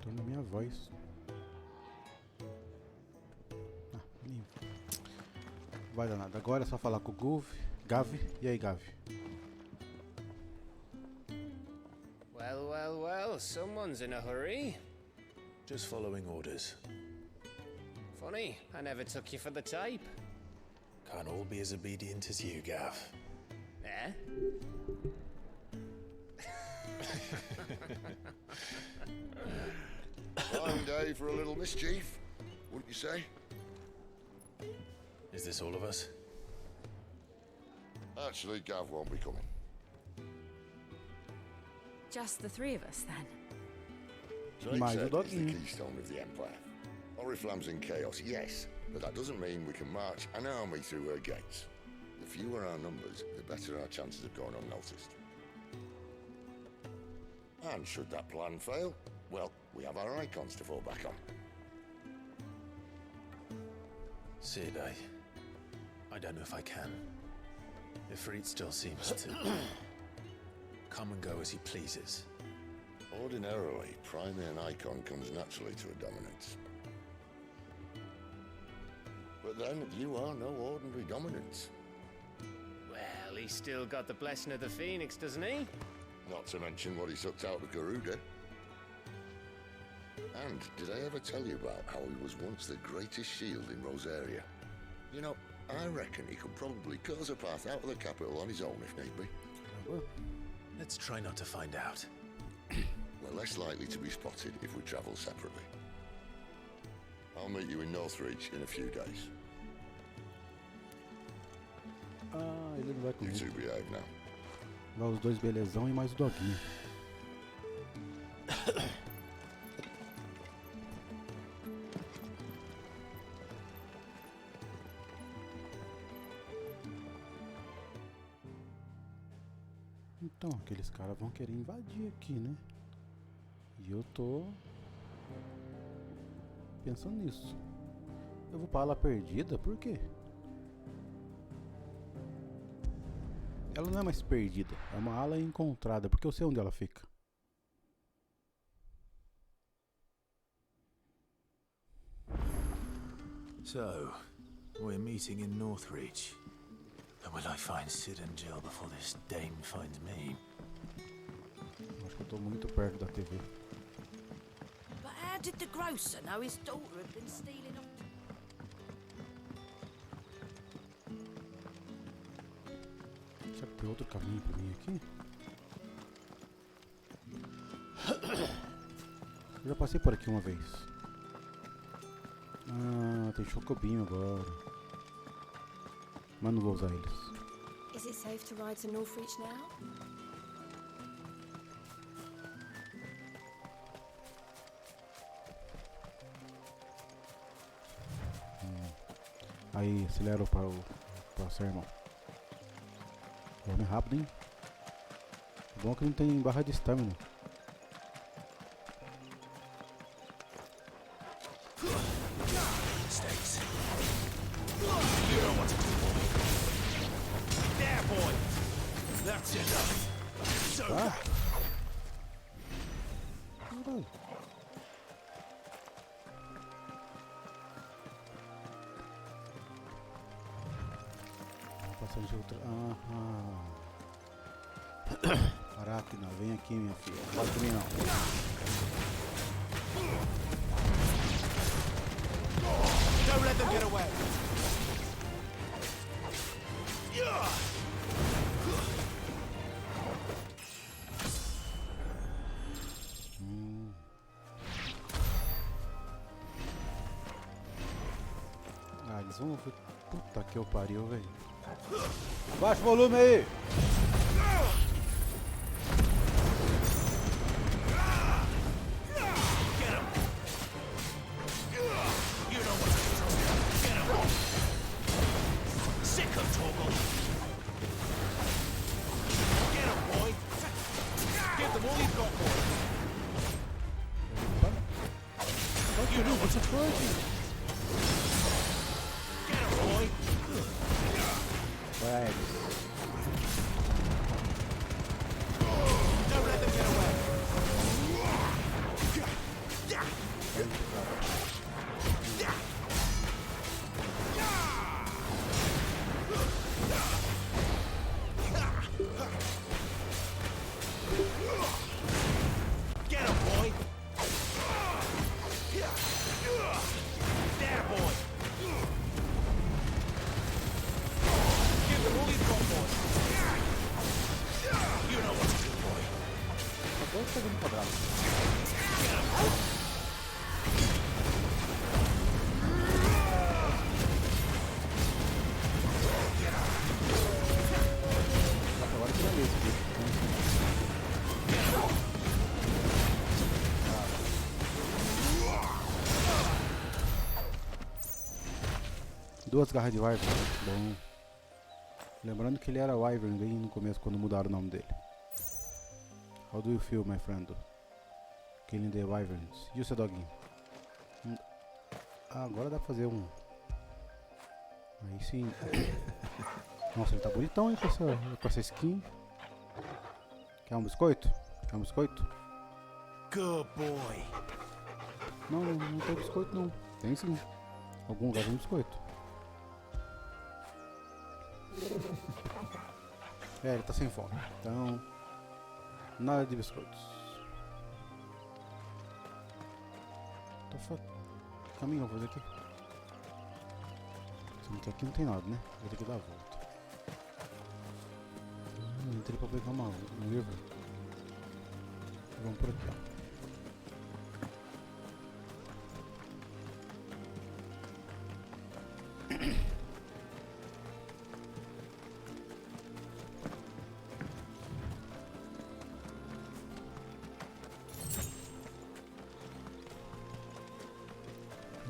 Tô na minha voz. Nem vai dar nada. Agora é só falar com o Gav. E aí, Gav? Well, someone's in a hurry. Just following orders. Funny, I never took you for the type. Can't all be as obedient as you, Gav. Eh? Fine day for a little mischief, wouldn't you say? Is this all of us? Actually, Gav won't be coming. Just the three of us, then? Mais o Drake said it's the Doguinho. keystone of the Empire. Oriflamme's in chaos, yes, but that doesn't mean we can march an army through her gates. The fewer our numbers, the better our chances of going unnoticed. And should that plan fail, well, we have our icons to fall back on. Sid, I don't know if I can. Ifrit still seems to come and go as he pleases. Ordinarily, priming an icon comes naturally to a dominance. But then, you are no ordinary dominance. Well, he's still got the blessing of the Phoenix, doesn't he? Not to mention what he sucked out of Garuda. And did I ever tell you about how he was once the greatest shield in Rosaria? You know, I reckon he could probably cause a path out of the capital on his own if need be. Let's try not to find out. We're less likely to be spotted if we travel separately. I'll meet you in Northreach in a few days. Ah, ele não vai You comigo. two behave now. Vai os dois belezão e mais o Doguinho. Então, aqueles caras vão querer invadir aqui, né? E eu tô pensando nisso. Eu vou pra ala perdida, por quê? Ela não é mais perdida, é uma ala encontrada, porque eu sei onde ela fica. So, we're meeting in Northreach. And will I find Sid and Jill before this dame finds me? Acho que eu tô muito perto da TV. But how did the grocer know his daughter had been stealing off? Será que tem outro caminho pra mim aqui? Eu já passei por aqui uma vez. Ah, tem chocobinho agora. Mas não vou usar eles. Is it safe to ride to Northreach now? Aí, acelera para o próximo, irmão. Homem rápido, hein? Bom que não tem barra de stamina. Mistakes. You know what to do, boy. There, boy. That's enough. So Ah! Caralho. Passando de outra. Aracna, vem aqui, minha filha. Não pode comigo não. don't let them get away. Ah, eles vão ver. Puta que eu pariu, velho. Baixa o volume aí! Get him. You know what to do. Get him. Sick of Toggle. Get him, boy. Give them all you've got, boy. You know what's a fortune. Get him, boy. Vai. Don't let them get away. Get him, boy! There, boy! Give them all you've got, boy! You know what to do, boy! Só tô pegando quadrado. Agora que na mesa aqui. Duas garras de Wyvern. Bom. Lembrando que ele era Wyvern bem no começo quando mudaram o nome dele. How do you feel, my friend? Killing the Wyverns. E o seu doguinho? Ah, agora dá pra fazer um. Aí sim. Nossa, ele tá bonitão, hein, com essa skin. Quer um biscoito? Quer um biscoito? Good boy! Não, não tem biscoito não. Tem sim. Algum lugar tem biscoito. É, ele tá sem fome. Então, nada de biscoitos. Que caminho eu vou fazer aqui? Sendo que aqui não tem nada, né? Vou ter que dar a volta. Entrei pra pegar um livro. Vamos por aqui, ó.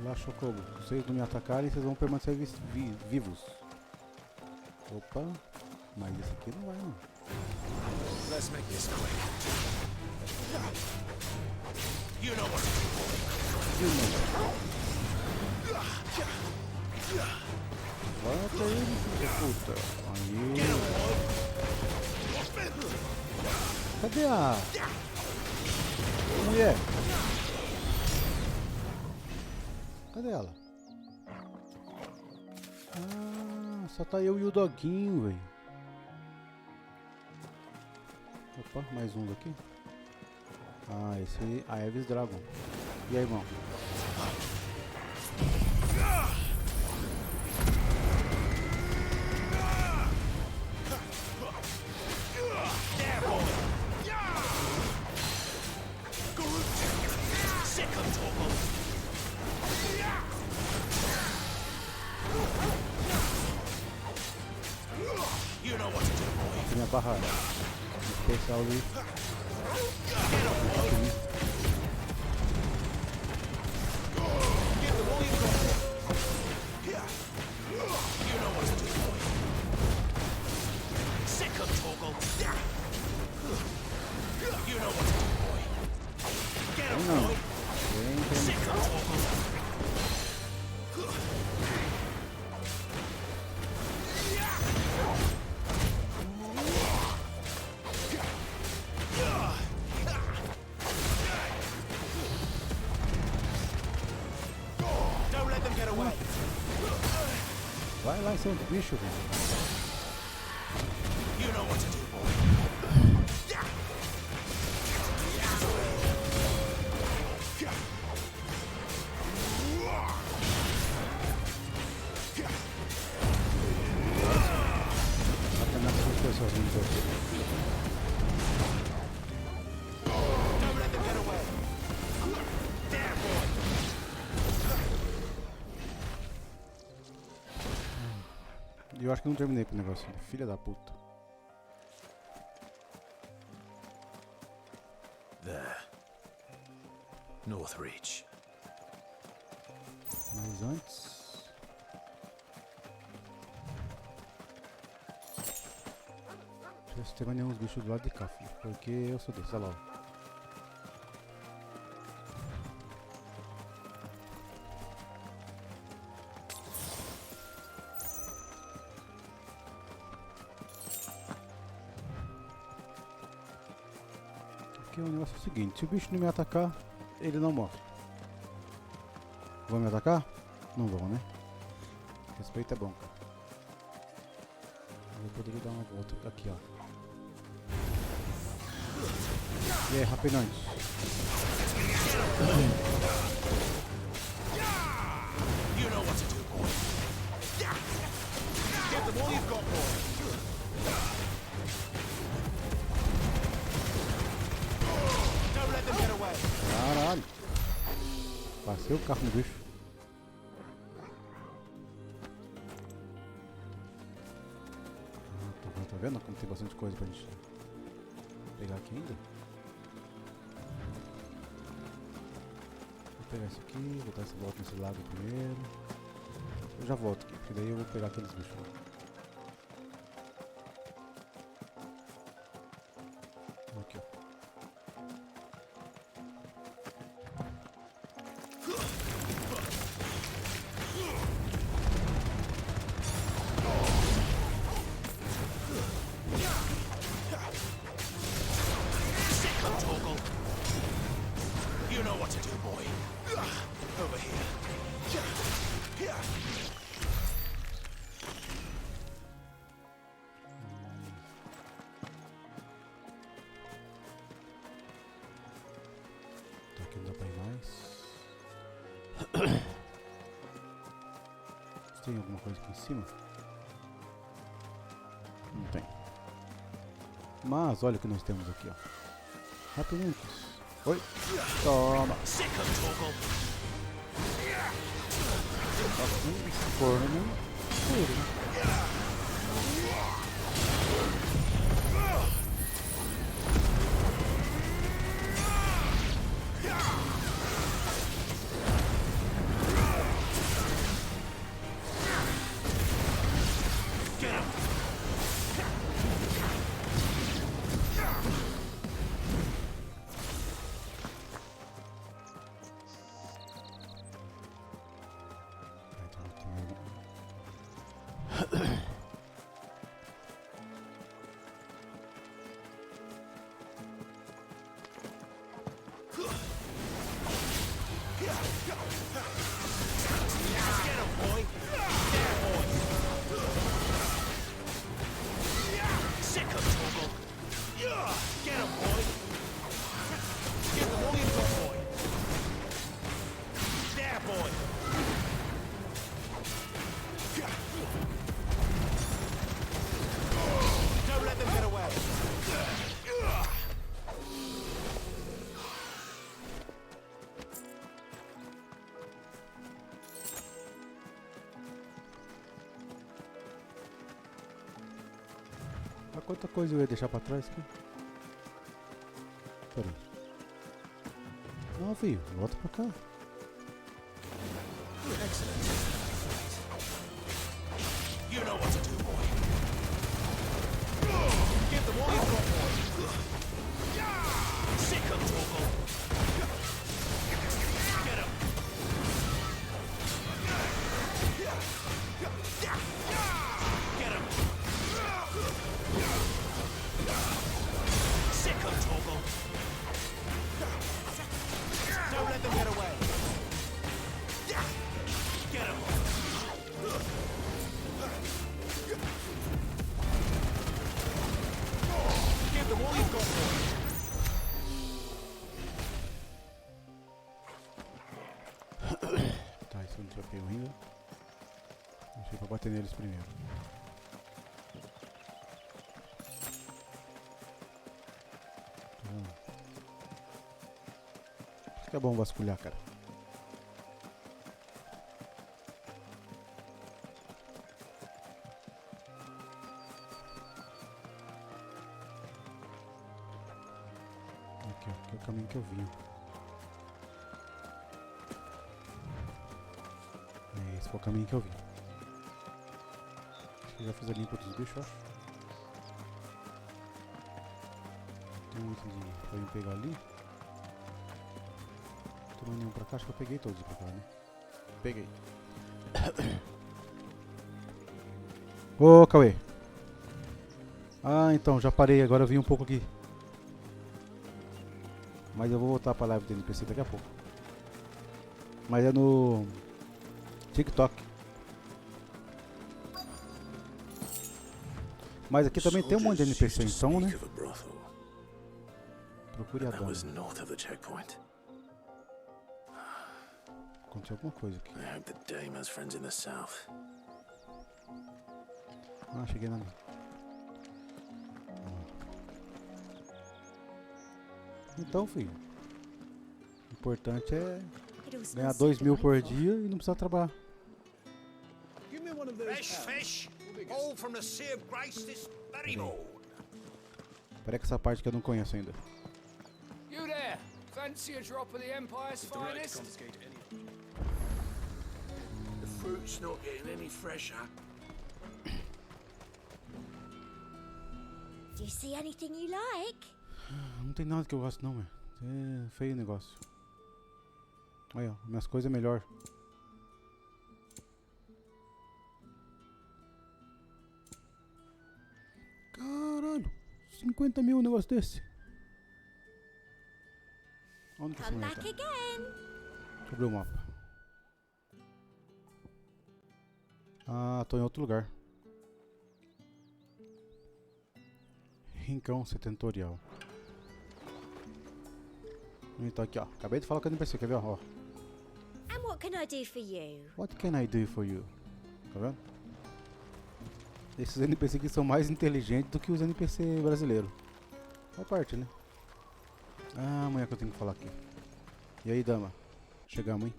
Relaxa, Kobo. Se vocês não me atacarem, vocês vão permanecer vivos. Opa, mas esse aqui não vai não. Let's make this quick. You know what to do, boy. Volta aí, filho da puta. Aí. Cadê a mulher? Cadê ela? Ah, só tá eu e o doguinho, velho. Opa, mais um daqui. Ah, esse é a Evis Dragon. E aí, irmão? Tem minha barra especial ali. Vai lá em cima do bicho, velho. You know what to do, boy. Apenas as pessoas vindo aqui. Don't let them get away. There, boy. E eu acho que não terminei com o negócio, filha da puta. There. North Reach. Mas antes... Deixa eu ver se tem mais nenhum bichos do lado de cá, filho. Porque eu sou desse, olha lá. Aqui o negócio é o seguinte, se o bicho não me atacar, ele não morre. Vão me atacar? Não vão, né? Respeito é bom, cara. Eu poderia dar uma volta aqui, ó. E aí, rapinante. You know what to do, boy. Give them all you've got, boy. Don't let them get away. Caralho. Passei o carro no bicho. Tá vendo como tem bastante coisa pra gente pegar aqui ainda? Vou pegar isso aqui, vou dar essa volta nesse lado primeiro. Eu já volto aqui, porque daí eu vou pegar aqueles bichos lá. Aqui, ó. You know what to do, boy. Over here. Tá, aqui não dá pra ir mais. Tem alguma coisa aqui em cima? Não tem. Mas olha o que nós temos aqui, ó. Rapidinhos. Oi. Toma. Forno puro, né? Ah, quanta coisa eu ia deixar pra trás aqui? Pera aí. Não, filho, volta pra cá. You know what to do, boy. Give them all you've got, boy. Sick of Torgal. Get him. Get him. Sick of Torgal. Don't let them get away. Get him. Give them all you've got, boy. Tá, isso eu não tinha pego ainda. Deixa eu bater neles primeiro. Acho que é bom vasculhar, cara. Aqui, ó, aqui é o caminho que eu vim. Esse foi o caminho que eu vim. Acho que eu já fiz a limpa dos bichos, acho. Tem um item pra eu pegar ali. Não tem nenhum pra cá, acho que eu peguei todos pra cá, né? Peguei. Ô, Cauê. Ah, então, já parei, agora eu vim um pouco aqui. Mas eu vou voltar pra live do NPC daqui a pouco. Mas é no TikTok. Mas aqui também tem um monte de NPC, então, né? Procure a That dama. was north of the checkpoint. Aconteceu alguma coisa aqui. I hope the dame has friends in the south. Ah, cheguei na... Então, filho. O importante é It all ganhar smells 2.000 por delightful. dia e não precisar trabalhar. Give me one of those. Fresh fish, all from the Sea of Grace this very morning. Peraí que essa parte que eu não conheço ainda. You there? Fancy a drop of the Empire's finest? The fruit's not getting any fresher. Do you see anything you like? Não tem nada que eu gosto não, velho. É feio o negócio. Olha, ó, minhas coisas é melhor. Caralho, 50 mil um negócio desse. Onde que essa Come mulher back tá? again. Deixa eu abrir o mapa. Ah, tô em outro lugar. Rincão setentorial. Então aqui ó, acabei de falar com o NPC, quer ver ó? And what can I do for you? What can I do for you? Tá vendo? Esses NPC aqui são mais inteligentes do que os NPC brasileiros. Faz parte, né? Ah, amanhã que eu tenho que falar aqui. E aí, dama? Chegamos, hein?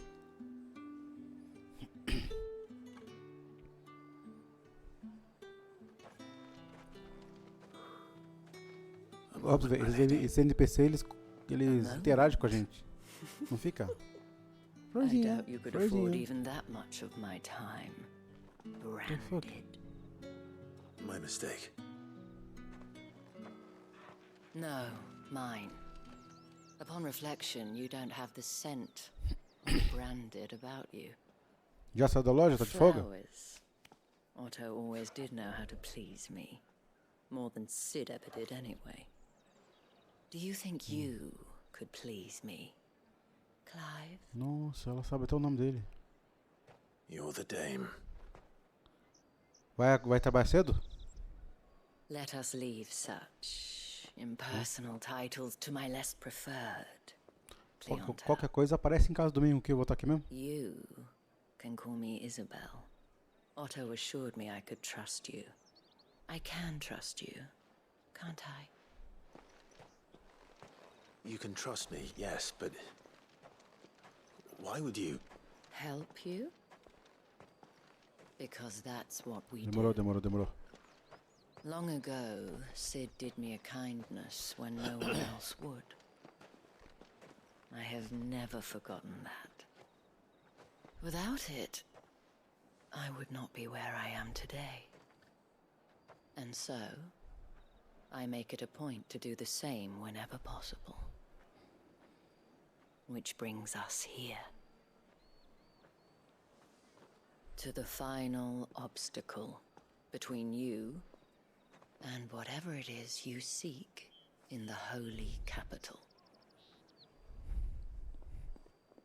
Óbvio, esses NPC, eles interagem com a gente. Não fica? I Florzinha, doubt you could afford florzinha. even that much of my time. The fuck? Branded. My mistake. No, mine. Upon reflection, you don't have the scent branded about you. Já saiu da loja? Tá de folga? Flowers. Otto always did know how to please me. More than Sid ever did anyway. Do you think you could please me, Clive? Nossa, ela sabe até o nome dele. You're the dame. Vai trabalhar cedo? Let us leave such impersonal titles to my less preferred. Clientele. Qualquer coisa aparece em casa domingo que eu vou estar aqui mesmo. You can call me Isabel. Otto assured me I could trust you. I can trust you, can't I? You can trust me, yes, but why would you? Help you? Because that's what we Demorou, do. demorou. Long ago, Sid did me a kindness when no one else would. I have never forgotten that. Without it, I would not be where I am today. And so, I make it a point to do the same whenever possible. Which brings us here. To the final obstacle between you and whatever it is you seek in the holy capital.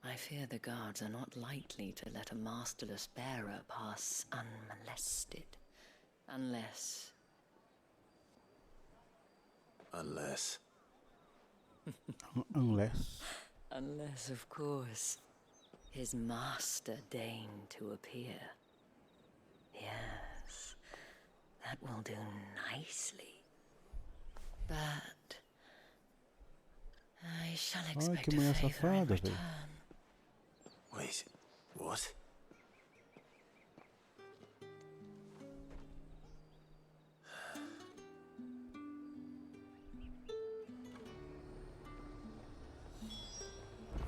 I fear the guards are not likely to let a masterless bearer pass unmolested. Unless... Unless, of course, his master deigned to appear. Yes, that will do nicely. But I shall expect que a mulher favor in safada, velho. return. Wait, what?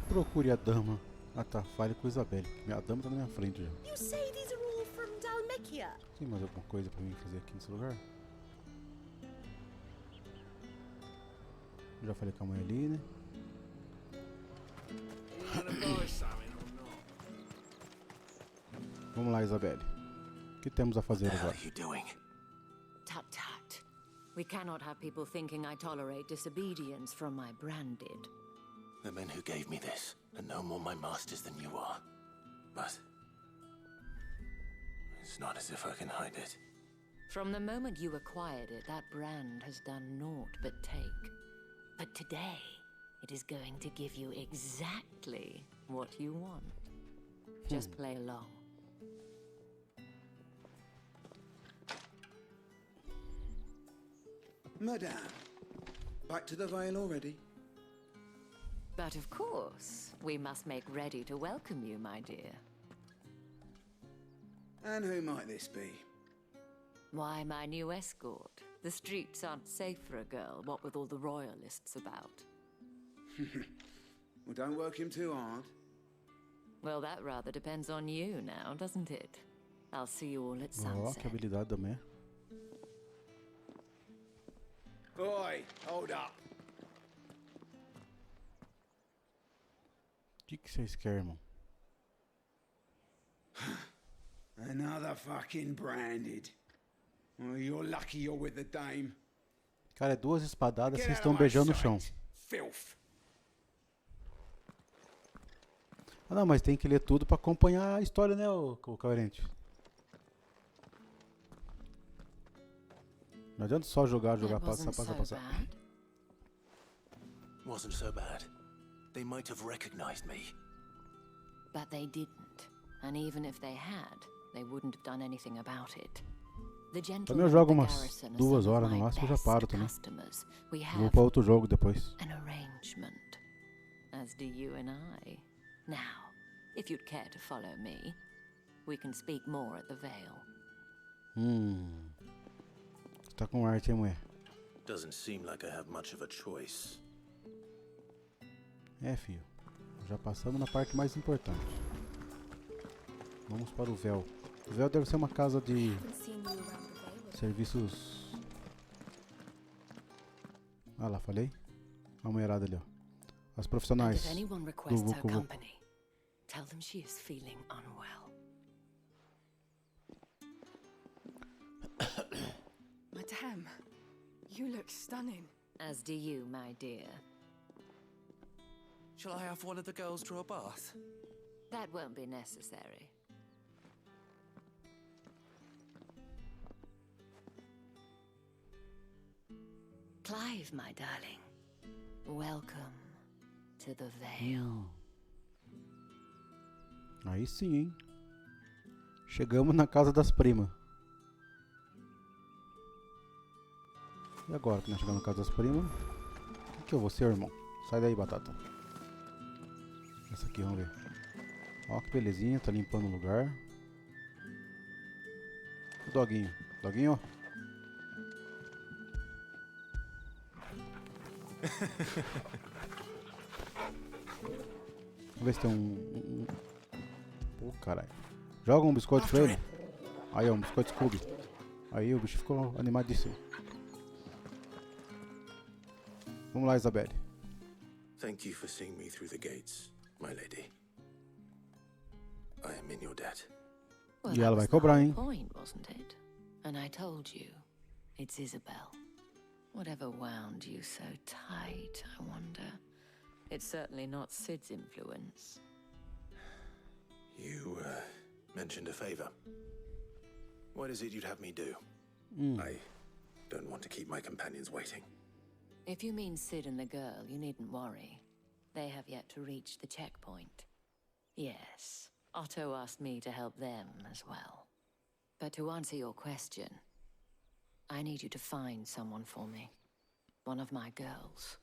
Procure a dama. Ah tá, fale com a Isabelle. A dama tá na minha frente já. You say these are all from Dalmekia? Tem mais alguma coisa pra mim fazer aqui nesse lugar? Já falei com a mãe ali, né? You gonna buy something or not? Vamos lá, Isabelle. O que temos a fazer What the hell agora? are you doing? Tut tut. We cannot have people thinking I tolerate disobedience from my branded. The men who gave me this are no more my masters than you are. But it's not as if I can hide it. From the moment you acquired it, that brand has done naught but take. But today, It is going to give you exactly what you want. Just play along. Madame, back to the Vale already? But of course, we must make ready to welcome you, my dear. And who might this be? Why, my new escort. The streets aren't safe for a girl, what with all the royalists about. Well, don't work him too hard. Well, that rather depends on you now, doesn't it? I'll see you all at Ó, sunset. que habilidade também. Oi, hold up. O que vocês querem, irmão? Another fucking branded. Well, you're lucky you're with the dame. Cara, é 2 espadadas, Get vocês out estão of my beijando no chão. sight, filth. Ah, não, mas tem que ler tudo pra acompanhar a história, né, o coerente. Não adianta só jogar, That passar, wasn't passar, so passar. bad. Wasn't so bad. They might have recognized me. But they didn't. And even if they had, they wouldn't have done anything about it. The Também eu gentlemen jogo at the umas garrison are 2 some of horas no my máximo e já best paro também. customers. We Vou have pra outro jogo depois. an arrangement, as do you and I. Now, if you'd care to follow me, we can speak more at the Vale. Tá com arte, hein, mulher? Doesn't seem like I have much of a choice. É, filho. Já passamos na parte mais importante. Vamos para o véu. O véu deve ser uma casa de serviços... Ah lá, falei? A mulherada ali, ó. As And profissionais if anyone do requests her Vucu Vucu. company, tell them she is feeling unwell. Madame, you look stunning. As do you, my dear. Shall I have one of the girls draw a bath? That won't be necessary. Clive, my darling. Welcome to the Vale. Aí sim, hein? Chegamos na casa das primas. E agora que nós chegamos na casa das primas? O que eu vou ser, irmão? Sai daí, batata. Essa aqui, vamos ver. Ó que belezinha, tá limpando o lugar. O doguinho. Doguinho, ó. Vamos ver se tem um... Pô, caralho. Joga um biscoito pra ele. Aí, ó, um biscoito Scooby. Aí o bicho ficou animadíssimo. Vamos lá, Isabelle. Thank you for seeing me through the gates, my lady. I am in your debt. Well, E ela vai that was the cobrar, whole hein? point, wasn't it? And I told you, it's Isabel. Whatever wound you so tight, I wonder. It's certainly not Sid's influence. You, mentioned a favor. What is it you'd have me do? I don't want to keep my companions waiting. If you mean Sid and the girl, you needn't worry. They have yet to reach the checkpoint. Yes, Otto asked me to help them as well. But to answer your question, I need you to find someone for me. One of my girls.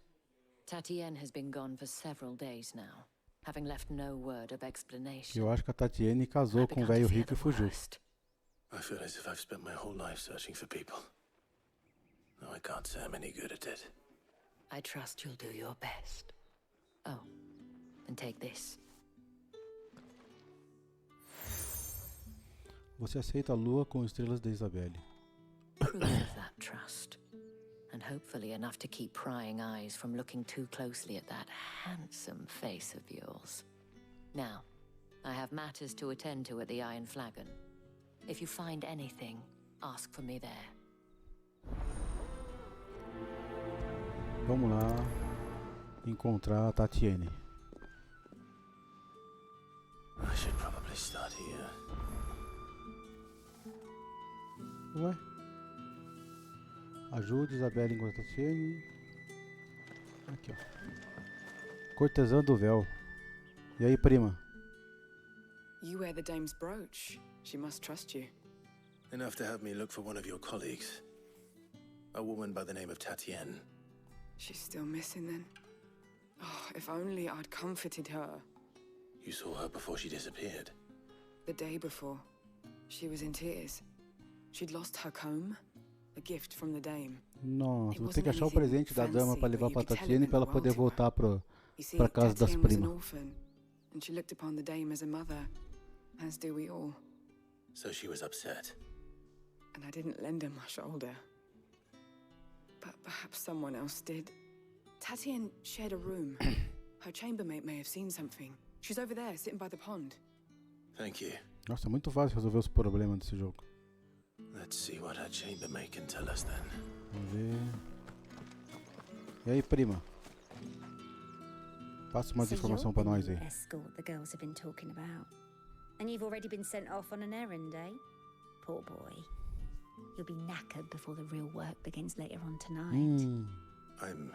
Tatienne has been gone for several days now, having left no word of explanation. Eu acho que a Tatiane casou com um velho rico e fugiu. I feel as if I've spent my whole life searching for people. Though I can't say I'm any good at it. I trust you'll do your best. Oh, and take this. Você aceita a lua com estrelas da Isabelle. Proof of that trust. And hopefully enough to keep prying eyes from looking too closely at that handsome face of yours. Now, I have matters to attend to at the Iron Flagon. If you find anything, ask for me there. Vamos lá encontrar a Tatiane. I should probably start here. Ué? Ajude Isabelle a encontrar a Tatiane. Aqui, ó. Cortesã do véu. E aí, prima? You wear the dame's brooch. She must trust you. Enough to have me look for one of your colleagues. A woman by the name of Tatienne. She's still missing then. Oh, if only I'd comforted her. You saw her before she disappeared. The day before, she was in tears. She'd lost her comb, a gift from the dame. Nossa, vou ter que achar o presente da dama pra levar pra Tatiane pra ela poder voltar pra casa das Tatienne was an primas. orphan, and she looked upon the dame as a mother, as do we all. So she was upset. And I didn't lend her my shoulder. But perhaps someone else did. Tatienne shared a room. Her chambermaid may have seen something. She's over there, sitting by the pond. Thank you. Nossa, é muito fácil resolver os problemas desse jogo. Let's see what her chambermaid can tell us then. Vamos ver. E aí, prima? Passa umas informações pra nós aí. Escort the girls have been talking about. And you've already been sent off on an errand, eh? Poor boy. You'll be knackered before the real work begins later on tonight. I'm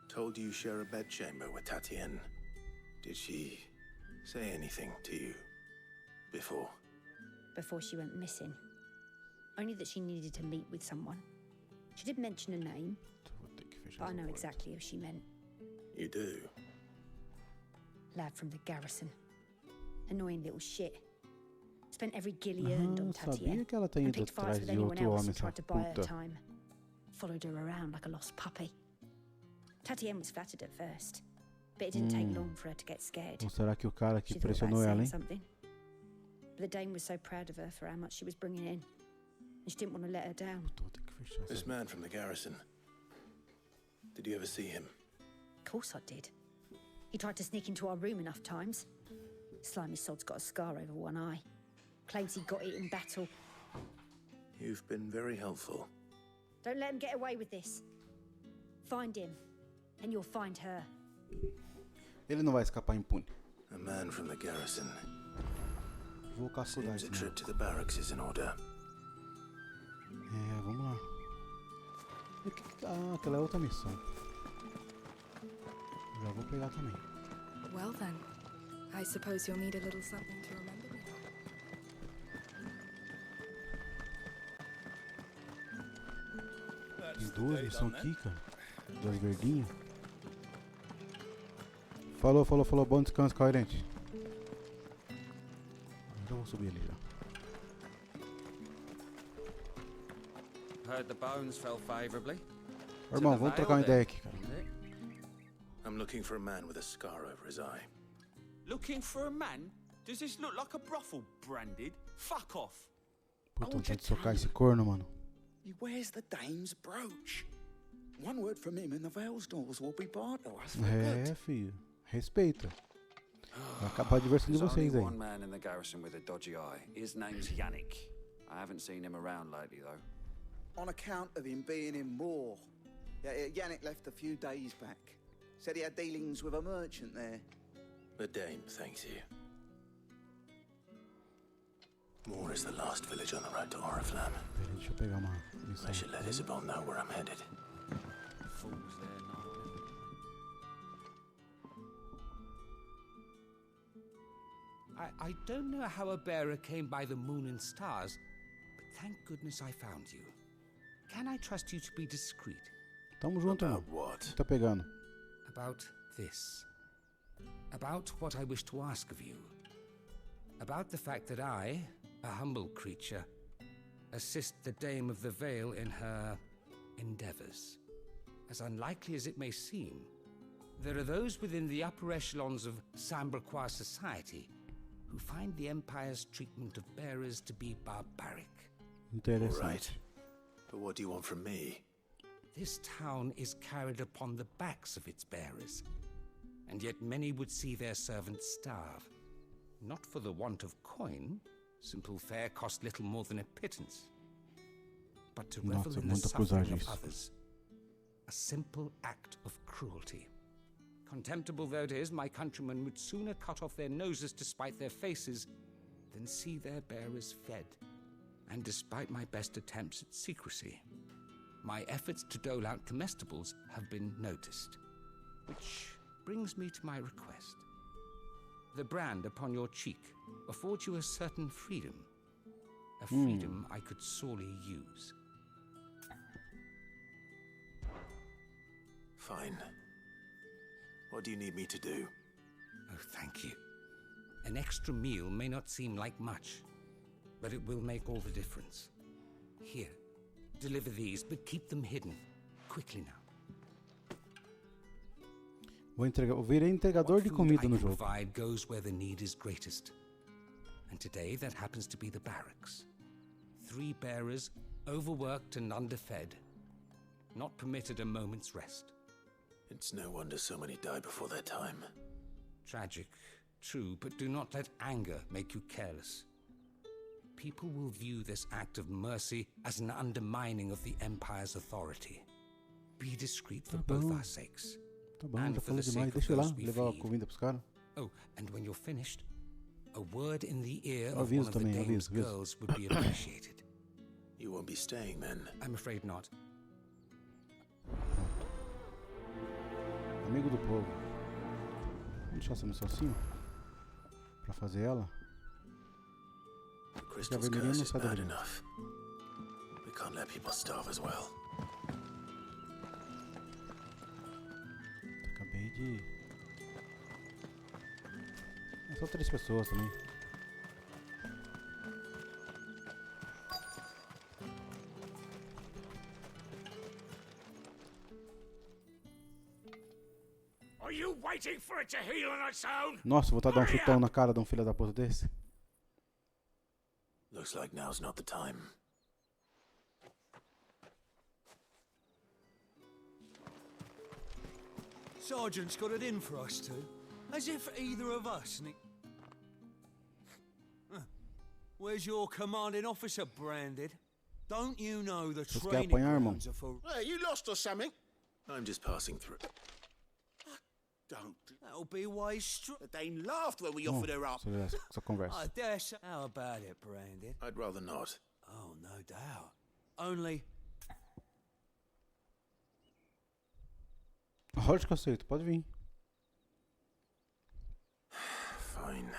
told you share a bedchamber with Tatienne. Did she say anything to you before? Before she went missing. Only that she needed to meet with someone. She did mention a name, but I know exactly who she meant. You do? Lad from the garrison. Annoying little shit. Spent every guilly earned on Tatienne, Sabia que ela tá and indo picked fights atrás with de anyone outro else homem, who essa tried to buy her puta. time. Followed her around like a lost puppy. Tatienne was flattered at first, but it didn't take long for her to get scared. Ou será que o cara que She thought about pressionou ela, saying hein? something. But the dame was so proud of her for how much she was bringing in, and she didn't want to let her down. Vou ter que fechar This essa. man from the garrison. Did you ever see him? Of course I did. He tried to sneak into our room enough times. Slimy sod's got a scar over one eye. Claims he got it in battle. You've been very helpful. Don't let him get away with this. Find him, and you'll find her. Ele não vai escapar impune. A man from the garrison. Vou cascudar Seems a esse trip maluco. to the barracks is in order. É, vamos lá. Ah, aquela é outra missão. Já vou pegar também. Well then, I suppose you'll need a little something to remember me by. Tem duas missões aqui, cara. Duas verdinhas. Falou. Bom descanso, coerente. Então vou subir ali já. Heard the bones fell favorably. Irmão, vamos trocar uma ideia aqui, cara. I'm looking for a man with a scar over his eye. Looking for a man? Does this look like a brothel, Branded? Fuck off. Puta, vontade de socar esse corno, mano. He wears the dame's brooch. One word from him and the Vale's doors will be barred to us for É, good. filho. Respeita. Vai acabar a diversão de There's only vocês aí. one man in the garrison with a dodgy eye. His name's Yannick. I haven't seen him around lately, though. On account of him being in war. Yannick left a few days back. Said he had dealings with a merchant there. The dame thanks you. Moore is the last village on the road to Oriflamme. Peraí, deixa eu pegar uma missão. I should let Isabel know where I'm headed. Fools there, not. I don't know how a bearer came by the moon and stars, but thank goodness I found you. Can I trust you to be discreet? Tamo junto, irmão. About what? O que tá pegando? About this. About what I wish to ask of you. About the fact that I, a humble creature, assist the Dame of the Vale in her endeavors. As unlikely as it may seem, there are those within the upper echelons of Samberquois society who find the Empire's treatment of bearers to be barbaric. All Interessante. right. But what do you want from me? This town is carried upon the backs of its bearers, and yet many would see their servants starve. Not for the want of coin, simple fare cost little more than a pittance, but to revel Nossa, in the muita suffering cruzagem of isso. others. A simple act of cruelty. Contemptible though it is, my countrymen would sooner cut off their noses to spite their faces than see their bearers fed. And despite my best attempts at secrecy, my efforts to dole out comestibles have been noticed, which brings me to my request. The brand upon your cheek affords you a certain freedom. A freedom I could sorely use. Fine. What do you need me to do? Oh, thank you. An extra meal may not seem like much, but it will make all the difference. Here, deliver these, but keep them hidden. Quickly now. Virei entregador de comida no jogo. What food I can provide goes where the need is greatest. And today that happens to be the barracks. 3 bearers, overworked and underfed. Not permitted a moment's rest. It's no wonder so many die before their time. Tragic, true, but do not let anger make you careless. People will view this act of mercy as an undermining of the Empire's authority. Be discreet for both our sakes. Tá bom, já falei demais. Deixa eu lá levar a comida pros caras. Oh, and when you're finished, a word in the ear of Aviso one of the também, dame's aviso. girls would be appreciated. You won't be staying then? I'm afraid not. Amigo do povo. Vamos deixar essa missão assim, pra fazer ela. The Porque a crystal's vermelhinha curse não is sai da bad vermelha. enough. We can't let people starve as well. Acabei de... São 3 pessoas também. Are you waiting for it to heal on its own? Nossa, vou dar um chutão na cara de um filho da puta desse. Looks like now's not the time. Sergeant's got it in for us two. As if either of us need... Where's your commanding officer branded? Don't you know the Vocês querem training apanhar, irmão? grounds are for... Hey, you lost or something? I'm just passing through. Don't. That'll be why The Dane laughed when we offered her up. Essa conversa. I dare say... How about it, Branded? I'd rather not. Oh, no doubt. Only... Lógico que eu aceito, pode vir. Fine.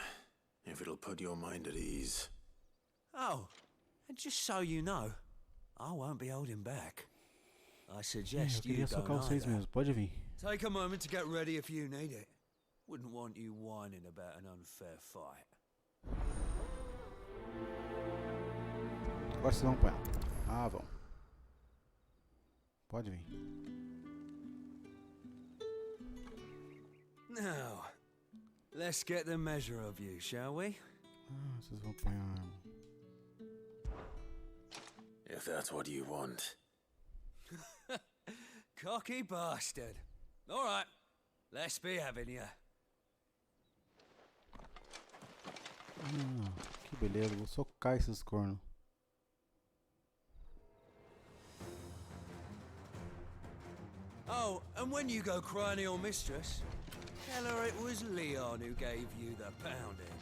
If it'll put your mind at ease. Oh, and just so you know, I won't be holding back. I Eu suggest you queria don't socar vocês either. mesmo, pode vir. Take a moment to get ready if you need it. Wouldn't want you whining about an unfair fight. Agora vocês vão apanhar. Ah, vão. Pode vir. Now, let's get the measure of you, shall we? Ah, vocês vão apanhar. If that's what you want. Cocky bastard. All right, let's be having you. Ah, que beleza, vou socar esses cornos. Oh, and when you go crying to your mistress, tell her it was Leon who gave you the pounding.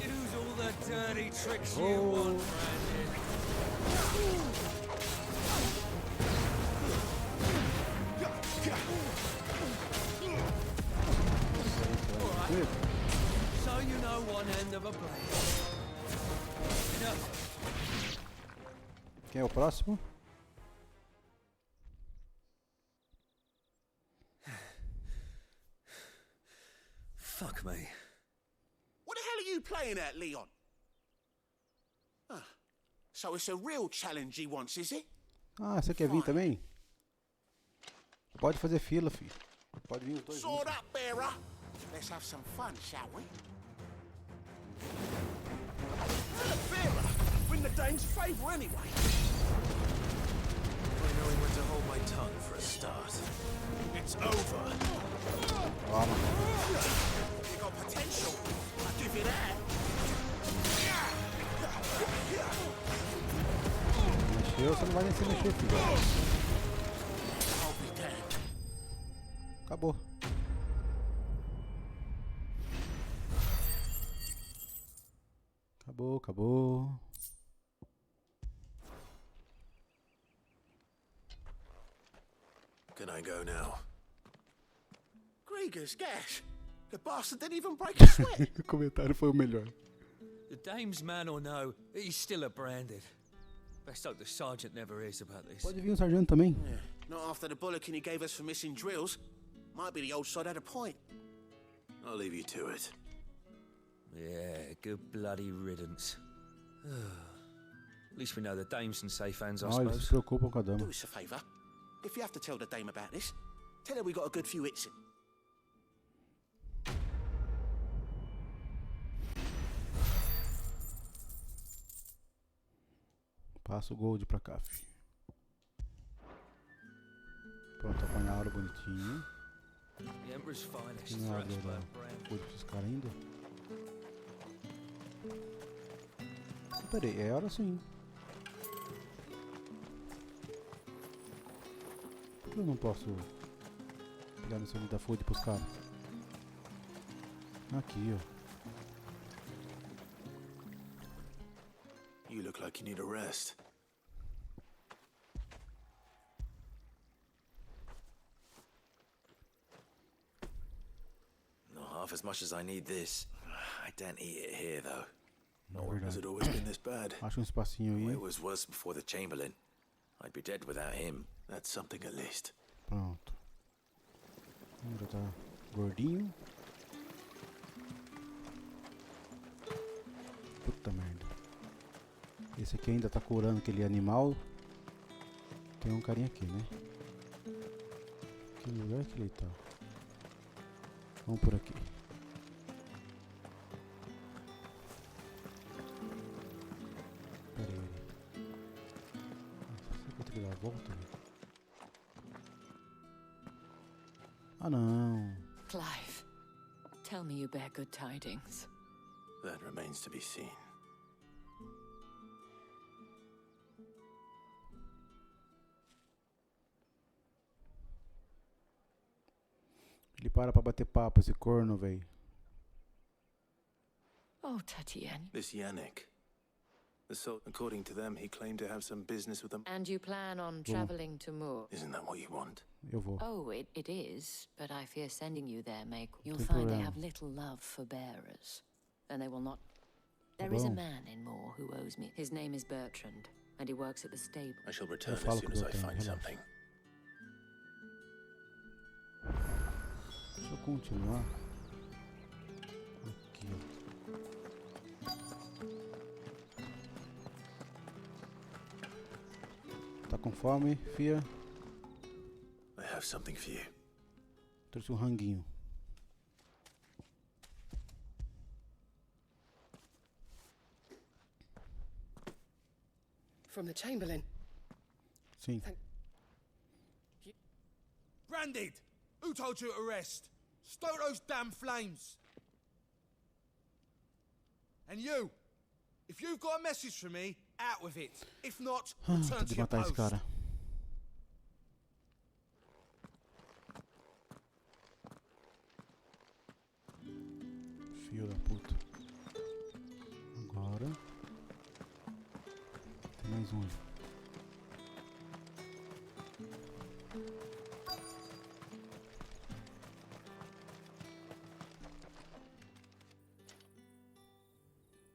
Use all the dirty tricks you want, Brandon. Alright, so you know one end of a blade. Enough. Quem é o próximo? Fuck me. What the hell are you playing at, Leon? Ah, so it's a real challenge he wants, is it? Ah, você quer vir também? Pode fazer fila, filho. Pode vir os dois Sword juntos. up, bearer. Let's have some fun, shall we? Bearer, win the Dane's favour anyway. I know when to hold my tongue for a start. It's over. Toma. You got potential. I'll give you that. Mexeu, você não vai nem se mexer, filho. I'll be damned. Acabou. Acabou. Can I go now? Grieger's gas. The bastard didn't even break a sweat. O comentário foi o melhor. The dame's man or no, he's still a branded. Best hope the sergeant never hears about this. Pode vir um sargento também. Yeah, not after the bullocking he gave us for missing drills. Might be the old sod had a point. I'll leave you to it. Yeah, good bloody riddance. At least we know the dame's in safe hands, I Ah, eles se suppose. preocupam com a dama. Do us a favour. If you have to tell the dame about this, tell her we got a good few hits in. Passa o gold pra cá, fi. Pronto, apanharam bonitinho. The Emperor's finest, Não abre thrashed by o a brand. gold pra esses caras ainda. Pera aí, é hora sim. Por que eu não posso pegar nesse da food pros caras? Aqui, ó. You look like you need a rest. Not half as much as I need this. I don't eat it here, though. Has it always been this bad? Acha um espacinho aí. It was worse before the Chamberlain. I'd be dead without him. That's something at least. Pronto. Já tá gordinho. Puta merda. Esse aqui ainda tá curando aquele animal. Tem um carinha aqui, né? Que lugar que ele tá? Vamos por aqui. Pera aí. Será que eu vou ter que dar a volta? Né? Ah, não. Clive, tell me you bear good tidings. That remains to be seen. Ele para pra bater papo, esse corno, véi. Oh, Tatienne. This Yannick. According to them, he claimed to have some business with them. And you plan on traveling to Moor? Isn't that what you want? Eu vou. Oh, it is, but I fear sending you there may... You'll Tem find they problema. have little love for bearers, and they will not... There is a bom. man in Moor who owes me. His name is Bertrand, and he works at the stable. I shall return as falo soon com as o I Bertrand, find relaxa. something. Deixa eu continuar. Aqui, ó. Tá com fome, fia? I have something for you. Trouxe um ranguinho. From the Chamberlain. Sim. Branded! Who told you to rest? Stoke those damn flames! And you! If you've got a message for me, out with it. If not, return Tem to de your matar esse post. cara. Filho da puta. Agora. Tem mais um.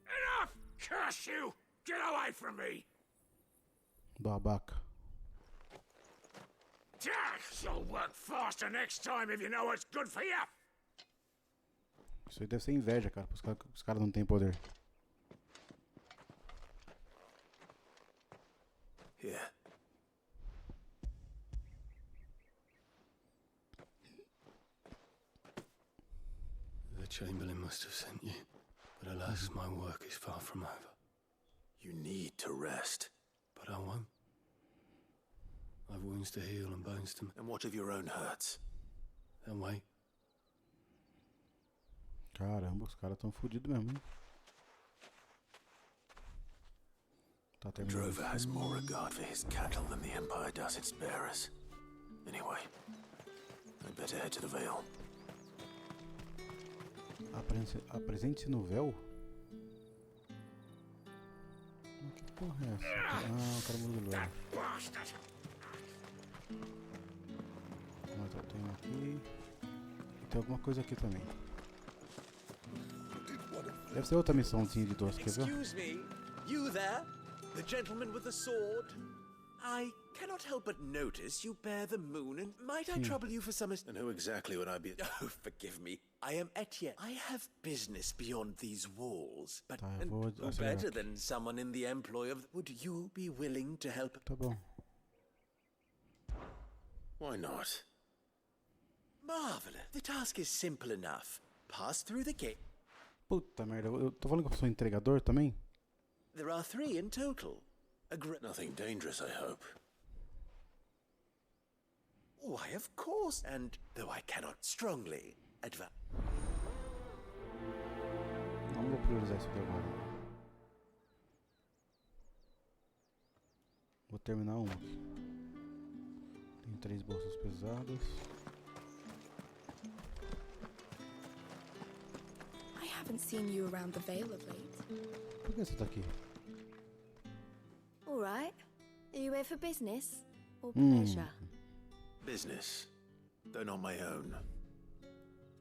Enough! Curse you! Get away from me! Babaca. You'll work faster next time if you know what's good for you! Isso aí deve ser inveja, cara. Os caras não têm poder. Here. The Chamberlain must have sent you, but alas, my work is far from over. You need to rest. But I won't. I've wounds to heal and bones to... And what of your own hurts? Then wait. Caramba, os caras tão fodidos mesmo, hein? Tá The terminando. drover has more regard for his cattle than the Empire does its bearers. Anyway, I'd better head to the Vale. Apresente-se no véu? Mas que porra é essa? Ah, o cara mudou o véu. tem alguma coisa aqui também. Deve ser outra missãozinha de doce, quer ver? Excuse me, you there? The gentleman with the sword? I cannot help but notice you bear the moon, and might I trouble you for some... And who exactly would I be? Oh, forgive me. I am Etienne. I have business beyond these walls, but Tá, eu and vou who acelerar better aqui. than someone in the employ of... Would you be willing to help? Tá bom. Why not? Marvelous. The task is simple enough. Pass through the gate. Puta merda, eu tô falando que eu sou entregador também? There are 3 in total. Nothing dangerous, I hope. Why, of course. And though I cannot strongly advise... Não vou priorizar isso aqui agora. Vou terminar um aqui. Tem 3 bolsas pesadas. I haven't seen you around the Vale of late. Por que você tá aqui? All right. Are you here for business or pleasure? Business, though not my own.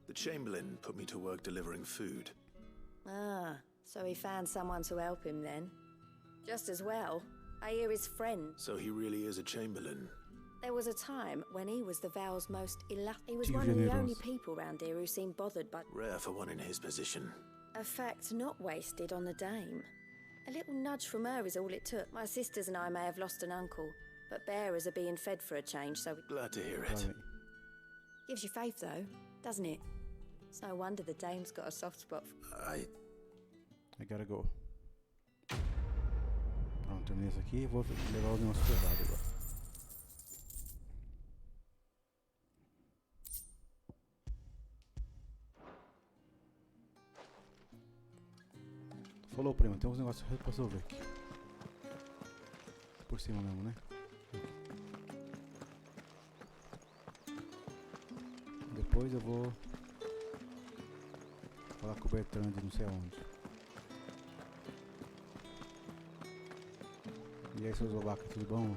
The Chamberlain put me to work delivering food. Ah, so he found someone to help him then. Just as well. I hear his friend. So he really is a Chamberlain. There was a time when he was the Vale's most He was Too one of the generous. only people round here who seemed bothered by... Rare for one in his position. A fact not wasted on the dame. A little nudge from her is all it took. My sisters and I may have lost an uncle, but bearers are being fed for a change, so... Glad to hear it. Gives you faith, though, doesn't it? It's no wonder the dame's got a soft spot for... I gotta go. Pronto, terminei isso aqui e vou levar o negócio pesado agora. Falou, primo, tem uns negócios pra resolver aqui. Por cima mesmo, né? Depois eu vou falar com o Bertrand de não sei aonde. E aí, seus babacas, tudo bom?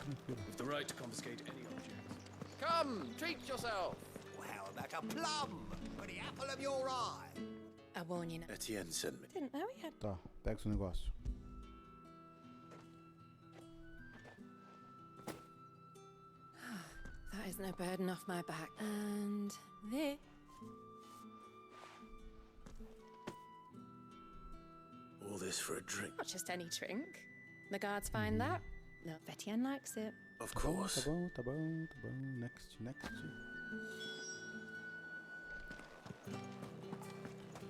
Tranquilo. With the right to confiscate any object. Come, treat yourself. How about a plum for the apple of your eye? I warn you now. Etienne sent me. Didn't know he had... Tá, pega o seu negócio. That is no burden off my back. And this... All this for a drink. Not just any drink. The guards find that. Look, Etienne likes it. Of Tá bom, course. tá bom, tá bom, tá bom. Next.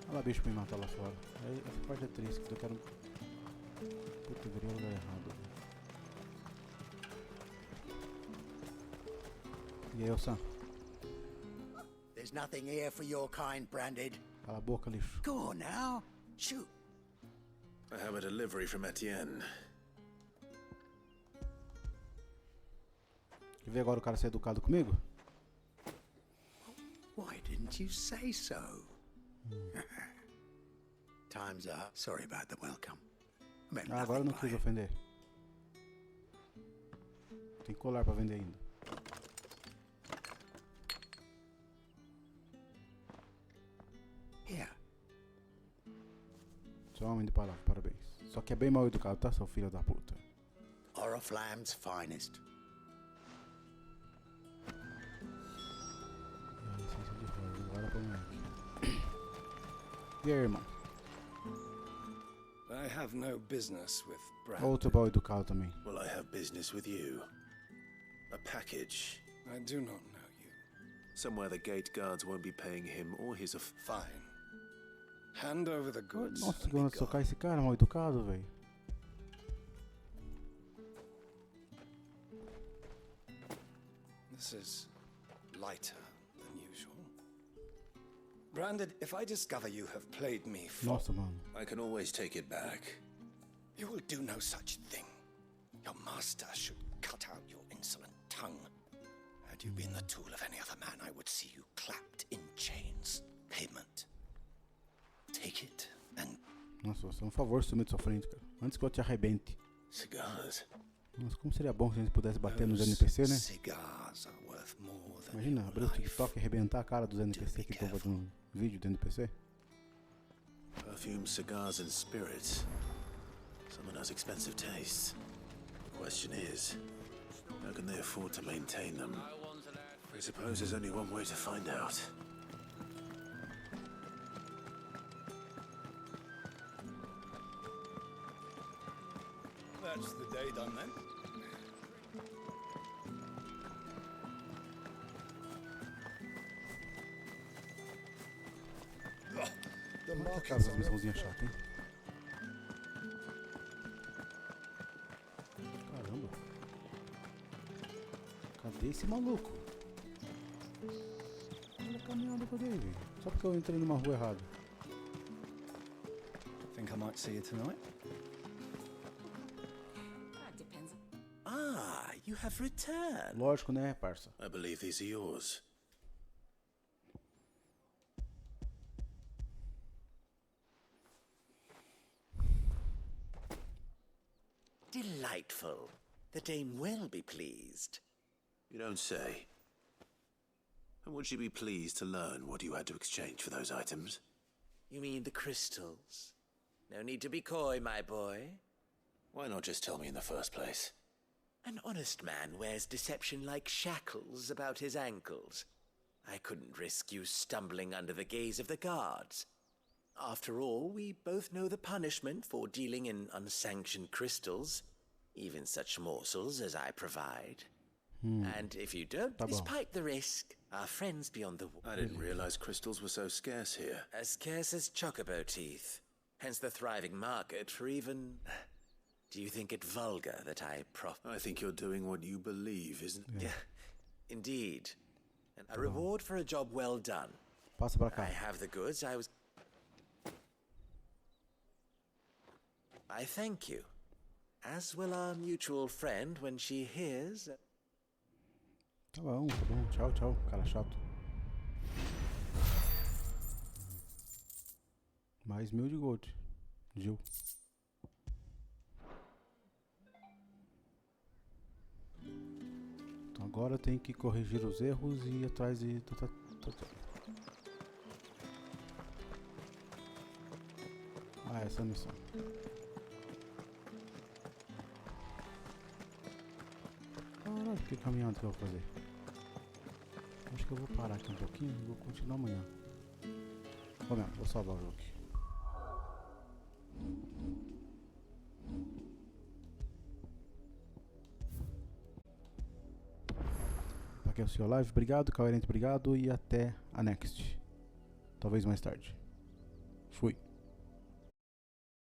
Olha lá, bicho me matar lá fora. Aí, essa parte é triste, que eu quero... Puta, eu virei o lugar errado. E aí, Elsa? There's nothing here for your kind, Branded. Cala a boca, lixo. Go on now. Shoot. I have a delivery from Etienne. Quer ver agora o cara ser educado comigo? Why didn't you say so? Time's up. Sorry about the welcome. I meant Ah, agora eu não nothing quis by it. ofender. Tem colar pra vender ainda. Here. Sou homem de palavra, parabéns. Só que é bem mal educado, tá, seu filho da puta? Oriflamme's finest. E a licença de rosa, agora pra moleque. E aí, irmão? I have no business with Brad. Outro mal educado também. Well, I have business with you. A package. I do not know you. Somewhere the gate guards won't be paying him or his... Fine. Hand over the goods. Nossa, que gonna socar esse cara mal educado, velho. This is lighter than usual. Branded, if I discover you have played me false, Nossa, mano. I can always take it back. you will do no such thing. Your master should cut out your insolent tongue. Had you been the tool of any other man, I would see you clapped in chains. Payment. Take it and... Nossa, você é um favor sumir de sua frente, cara. Antes que eu te arrebente. Cigars. Nossa, como seria bom se a gente pudesse bater nos NPC, né? Cigars are worth more Imagina, abrir o TikTok e arrebentar a cara dos NPC que estão fazendo vídeo dentro do PC. Perfume, cigars, and spirits. Someone has expensive tastes. The question is, how can they afford to maintain them? I suppose there's only one way to find out. That's the day done then. Olha que as missãozinhas chatas, hein? Caramba. Cadê esse maluco? Olha a caminhada que eu dei, velho. Só porque eu entrei numa rua errada. Think I might see you tonight? That depends. Ah, you have returned. Lógico, né, parça? I believe these are yours. Delightful. The dame will be pleased. You don't say. And would she be pleased to learn what you had to exchange for those items? You mean the crystals? No need to be coy, my boy. Why not just tell me in the first place? An honest man wears deception like shackles about his ankles. I couldn't risk you stumbling under the gaze of the guards. After all, we both know the punishment for dealing in unsanctioned crystals, even such morsels as I provide. And if you don't, despite the risk, our friends beyond the wall. I didn't realize crystals were so scarce here. As scarce as chocobo teeth. Hence the thriving market for even... Do you think it vulgar that I I think you're doing what you believe, isn't it? Yeah, indeed. And a reward for a job well done. Passa pra cá. I have the goods, I thank you. As will our mutual friend when she hears... Tá bom. Tchau, tchau. Cara chato. Mais 1000 de gold. Gil. Então agora eu tenho que corrigir os erros e ir atrás de... Ah, essa é a missão. Caralho, que caminhada que eu vou fazer? Acho que eu vou parar aqui um pouquinho e vou continuar amanhã. Vou salvar o jogo aqui. Pra quem assistiu a live, obrigado. Coerente, obrigado. E até a next. Talvez mais tarde. Fui.